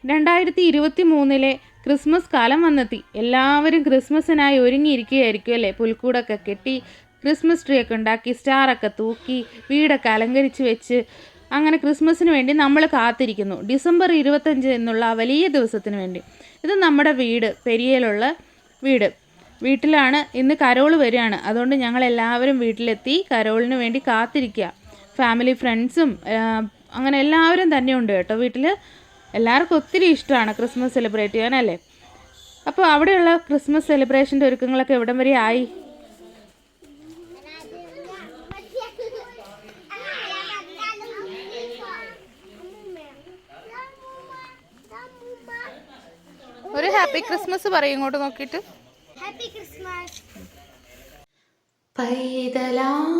2023 Christmas കാലം വന്നെത്തി. എല്ലാവരും ക്രിസ്മസിനായി ഒരുങ്ങിയിരിക്കുകയായിരിക്കും അല്ലേ? പുൽക്കൂടൊക്കെ കെട്ടി, ക്രിസ്മസ് ട്രീ ഒക്കെ ഉണ്ടാക്കി, സ്റ്റാറൊക്കെ തൂക്കി, വീടൊക്കെ അലങ്കരിച്ച് വെച്ച് അങ്ങനെ ക്രിസ്മസിന് വേണ്ടി നമ്മൾ കാത്തിരിക്കുന്നു. ഡിസംബർ 25 എന്നുള്ള ആ വലിയ ദിവസത്തിന് വേണ്ടി. ഇത് നമ്മുടെ വീട്, പെരിയയിലുള്ള വീട്ടിലാണ്. ഇന്ന് കരോൾ വരികയാണ്. അതുകൊണ്ട് ഞങ്ങളെല്ലാവരും വീട്ടിലെത്തി കരോളിന് വേണ്ടി കാത്തിരിക്കുക. ഫാമിലി, ഫ്രണ്ട്സും അങ്ങനെ എല്ലാവരും തന്നെ ഉണ്ട് കേട്ടോ വീട്ടിൽ. എല്ലാവർക്കും ഒത്തിരി ഇഷ്ടമാണ് ക്രിസ്മസ് സെലിബ്രേറ്റ് ചെയ്യാനല്ലേ. അപ്പോൾ അവിടെയുള്ള ക്രിസ്മസ് സെലിബ്രേഷൻ്റെ ഒരുക്കങ്ങളൊക്കെ എവിടം വരെ ആയി? ഒരു ഹാപ്പി ക്രിസ്മസ് പറയും ഇങ്ങോട്ട് നോക്കിയിട്ട്. Happy Christmas. പൈതലാം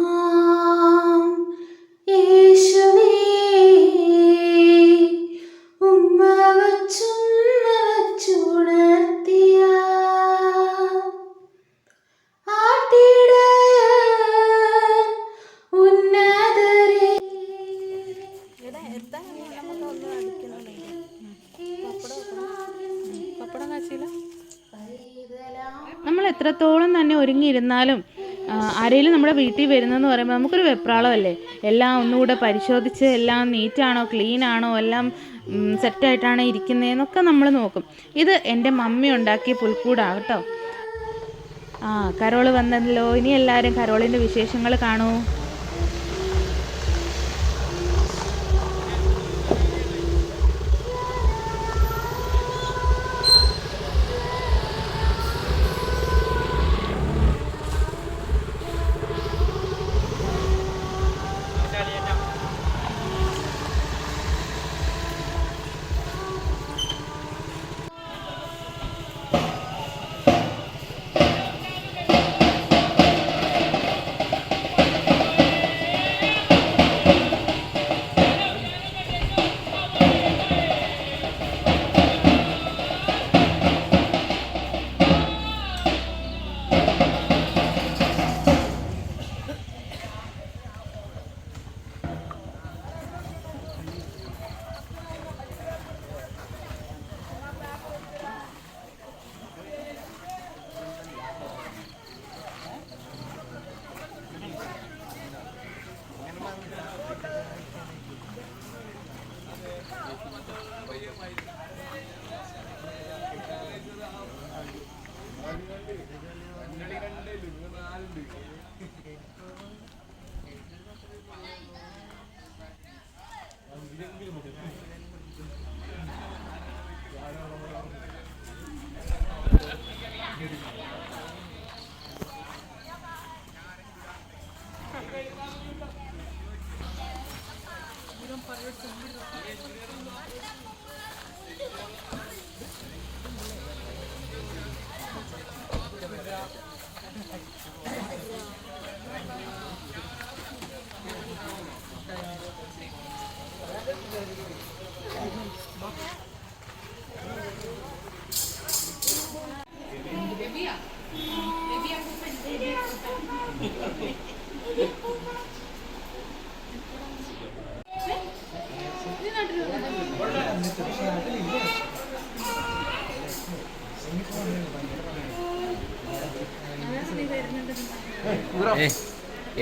യേശുവേ ഉമ്മ വച്ചുണർത്തിയ ആട്ടിടയൻ ഉന്നതരേ. നമ്മൾ എത്രത്തോളം തന്നെ ഒരുങ്ങിയിരുന്നാലും ആരെങ്കിലും നമ്മുടെ വീട്ടിൽ വരുന്നതെന്ന് പറയുമ്പോൾ നമുക്കൊരു വെപ്രാളമല്ലേ. എല്ലാം ഒന്നുകൂടെ പരിശോധിച്ച് എല്ലാം നീറ്റാണോ, ക്ലീനാണോ, എല്ലാം സെറ്റായിട്ടാണ് ഇരിക്കുന്നതെന്നൊക്കെ നമ്മൾ നോക്കും. ഇത് എൻ്റെ മമ്മി ഉണ്ടാക്കിയ പുൽക്കൂടാണ് കേട്ടോ. കരോള് വന്നല്ലോ. ഇനി എല്ലാവരും കരോളിൻ്റെ വിശേഷങ്ങൾ കാണൂ.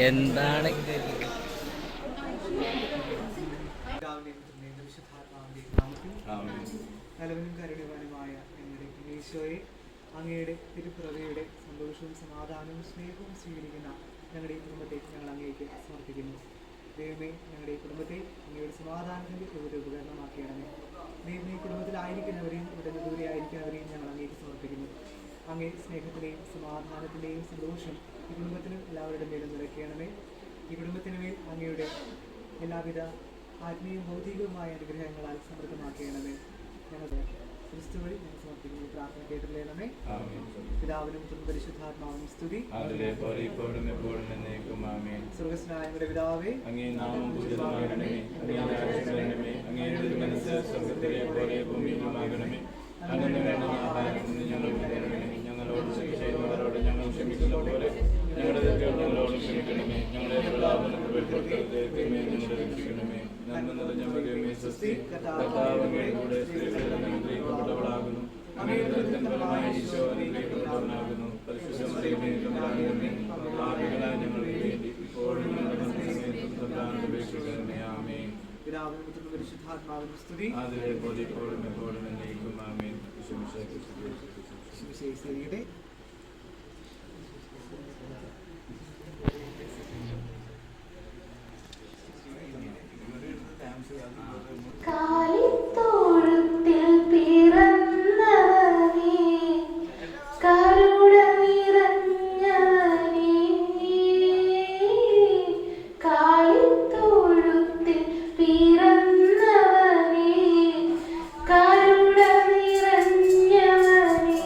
എന്താണ് നല്ലവനും കരുണവാനുമായ ഞങ്ങളുടെ ഈശോയെ, അങ്ങയുടെ തിരുപ്പിറവിയുടെ സന്തോഷവും സമാധാനവും സ്നേഹവും സ്വീകരിക്കുന്ന ഞങ്ങളുടെ കുടുംബത്തെ ഞങ്ങൾ അങ്ങേക്ക് സമർപ്പിക്കുന്നു. ദൈവമേ, ഞങ്ങളുടെ കുടുംബത്തെ അങ്ങയുടെ സമാധാനത്തിൻ്റെ ഒരു ഉപകരണമാക്കിയണമേ. ദൈവമേ, കുടുംബത്തിലായിരിക്കുന്നവരെയും ഇവിടെ ദൂരെ ആയിരിക്കുന്നവരെയും ഞങ്ങൾ അങ്ങേക്ക് സമർപ്പിക്കുന്നു. അങ്ങേ സ്നേഹത്തിൻ്റെയും സമാധാനത്തിൻ്റെയും സന്തോഷം ഈ കുടുംബത്തിനും എല്ലാവരുടെ മേലും നിറയ്ക്കണമേ. ഈ കുടുംബത്തിന് മേൽ അങ്ങയുടെ എല്ലാവിധ ആത്മീയവും ഭൗതികവുമായ അനുഗ്രഹങ്ങളാൽ സമൃദ്ധമാക്കണമേ. ഞങ്ങളുടെ ക്രിസ്തു വഴി ഞങ്ങൾ സമർപ്പിക്കുന്ന പ്രാർത്ഥന കേട്ടില്ലേണമേ. പിതാവിനും പരിശുദ്ധാത്മാവിനും സ്തുതി. സ്വർഗ്ഗസ്ഥനായ ഞങ്ങളുടെ പിതാവേ, അങ്ങേ നാമം പൂജിതമാകണമേ. അങ്ങേ രാജ്യം വരണമേ. അങ്ങയുടെ തിരുമനസ്സ് സ്വർഗ്ഗത്തിലെ പോലെ ഭൂമിയിലുമാകണമേ. അങ്ങനെ വേണ്ട ആഹാരം ഞങ്ങൾക്ക് തരണമേ. ഞങ്ങളോട് ചെയ്യുന്നവരോട് ഞങ്ങൾ ക്ഷമിക്കുന്ന പോലെ ഞങ്ങളുടെ തെറ്റുകൾ ഞങ്ങളോട് ക്ഷമിക്കണമേ. ഞങ്ങളെ പ്രലാപനത്തിൽ ഉൾപ്പെടുത്തരുതേ. ഞങ്ങളെ രക്ഷിക്കണമേ. നന്മ നിറഞ്ഞ മറിയമേ സ്വസ്തി, കർത്താവ് അങ്ങയുടെ കൂടെ സ്ത്രീകളിൽ അങ്ങ് അനുഗ്രഹിക്കപ്പെട്ടവളാകുന്നു. അങ്ങയുടെ ഉദരത്തിൻ ഫലമായി ഈശോ അനുഗ്രഹിക്കപ്പെട്ടവനാകുന്നു. പരിശുദ്ധ മറിയമേ തമ്പുരാന്റെ അമ്മേ, പാപികളായ ഞങ്ങൾക്ക് വേണ്ടി ഇപ്പോഴും ഞങ്ങളുടെ മരണസമയത്തും തമ്പുരാനോട് അപേക്ഷിക്കണമേ. ആമേൻ. പിതാവിനും പുത്രനും പരിശുദ്ധാത്മാവിനും സ്തുതി. അതിലെ പോലെ ഇപ്പോഴും എപ്പോഴും എന്നേക്കും. ആമേൻ. ശരിയുടെ കാലിത്തോഴുത്തിൽ പിറന്നവനേ, കരുണ നിറഞ്ഞവനേ, കാലിത്തോഴുത്തിൽ പിറന്നവനേ, കരുണ നിറഞ്ഞവനേ.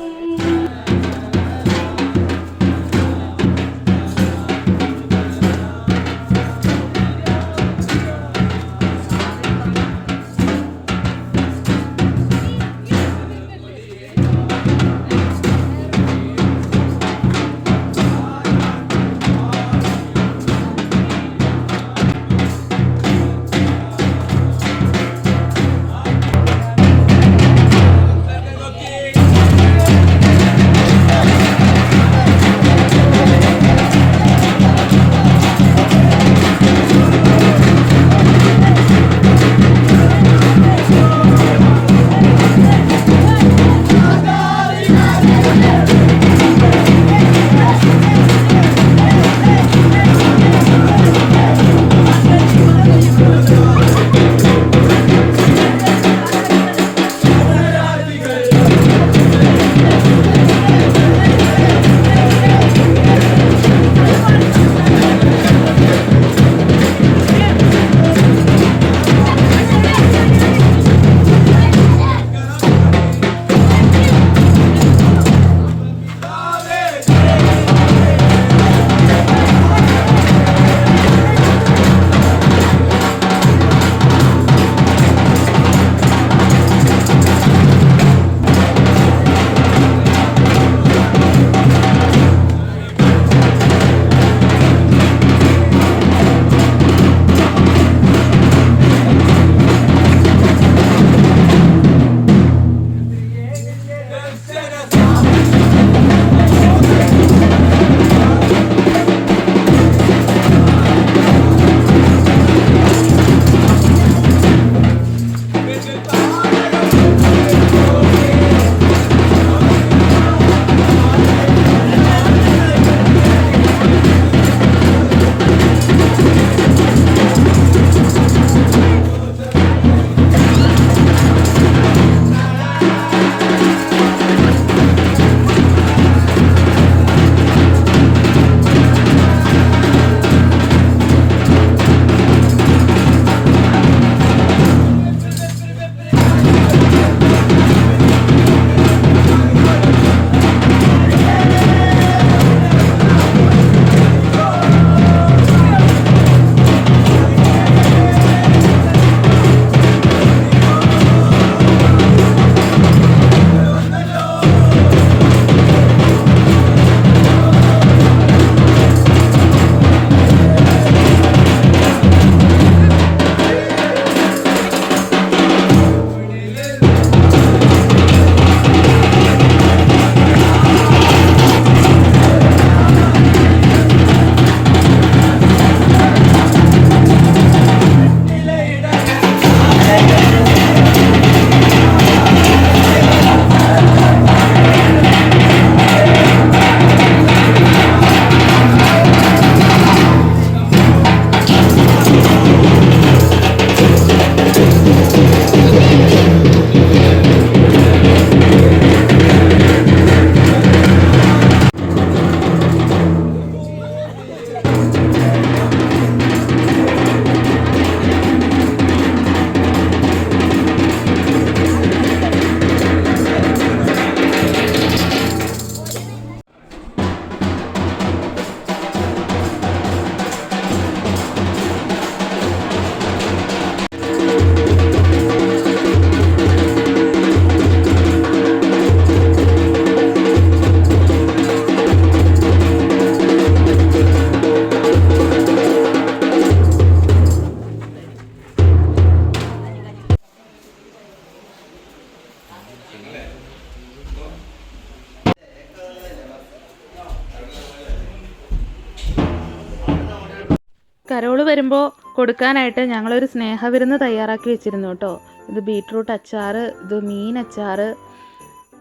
കരോള് വരുമ്പോൾ കൊടുക്കാനായിട്ട് ഞങ്ങളൊരു സ്നേഹവിരുന്ന് തയ്യാറാക്കി വെച്ചിരുന്നു കേട്ടോ. ഇത് ബീട്രൂട്ട് അച്ചാർ, ഇത് മീൻ അച്ചാർ,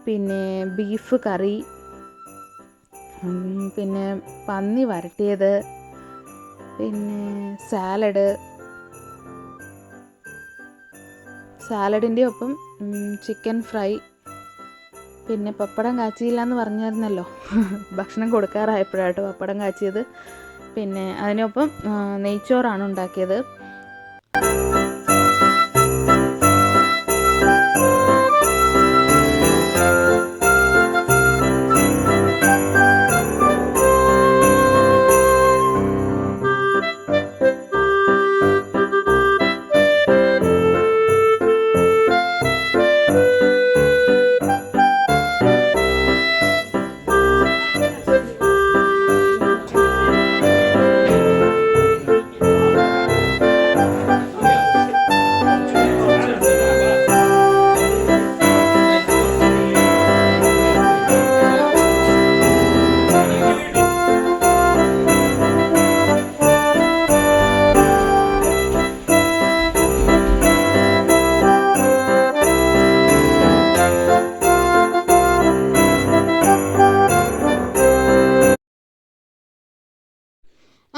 പിന്നെ ബീഫ് കറി, പിന്നെ പന്നി വരട്ടിയത്, പിന്നെ സാലഡിൻ്റെ ഒപ്പം ചിക്കൻ ഫ്രൈ, പിന്നെ പപ്പടം കാച്ചിയില്ല എന്ന് പറഞ്ഞായിരുന്നല്ലോ. ഭക്ഷണം കൊടുക്കാറായപ്പോഴാട്ടോ പപ്പടം കാച്ചിയത്. പിന്നെ അതിനൊപ്പം നെയ്ച്ചോറാണ് ഉണ്ടാക്കിയത്.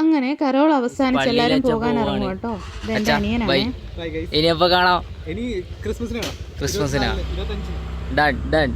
അങ്ങനെ കരോൾ അവസാനിച്ച് എല്ലാവരും പോകാൻ ഇറങ്ങും കേട്ടോ. ഇതെന്റെ അനിയനാണ്. ഇനി എപ്പോ കാണാം? ഇനി ക്രിസ്മസിനാണ്. ക്രിസ്മസിനാ. 25. Done done.